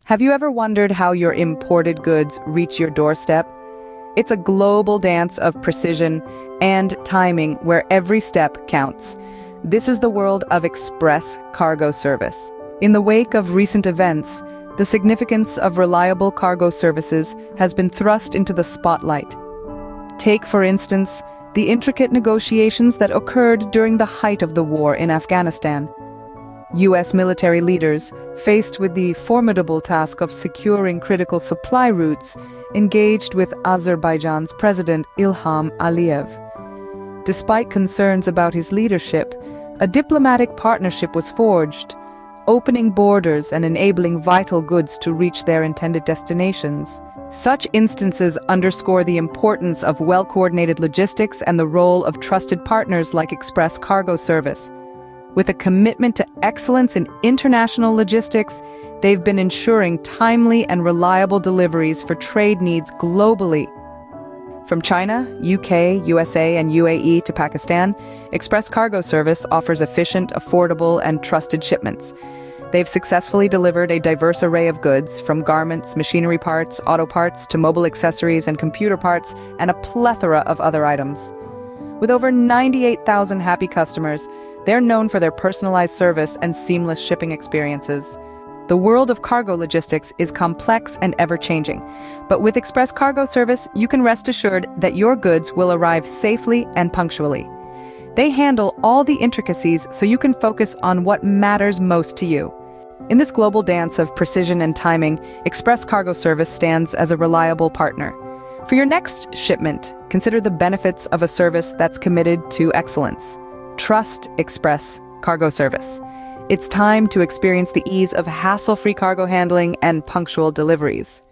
Have you ever wondered how your imported goods reach your doorstep? It's a global dance of precision and timing where every step counts. This is the world of express cargo service. In the wake of recent events, the significance of reliable cargo services has been thrust into the spotlight. Take, for instance, the intricate negotiations that occurred during the height of the war in Afghanistan. U.S. military leaders, faced with the formidable task of securing critical supply routes, engaged with Azerbaijan's President Ilham Aliyev. Despite concerns about his leadership, a diplomatic partnership was forged, opening borders and enabling vital goods to reach their intended destinations. Such instances underscore the importance of well-coordinated logistics and the role of trusted partners like Express Cargo Service. With a commitment to excellence in international logistics, they've been ensuring timely and reliable deliveries for trade needs globally. From China, UK, USA, and UAE to Pakistan, Express Cargo Service offers efficient, affordable, and trusted shipments. They've successfully delivered a diverse array of goods, from garments, machinery parts, auto parts, to mobile accessories and computer parts, and a plethora of other items. With over 98,000 happy customers, they're known for their personalized service and seamless shipping experiences. The world of cargo logistics is complex and ever-changing, but with Express Cargo Service, you can rest assured that your goods will arrive safely and punctually. They handle all the intricacies so you can focus on what matters most to you. In this global dance of precision and timing, Express Cargo Service stands as a reliable partner. For your next shipment, consider the benefits of a service that's committed to excellence. Trust Express Cargo Service. It's time to experience the ease of hassle-free cargo handling and punctual deliveries.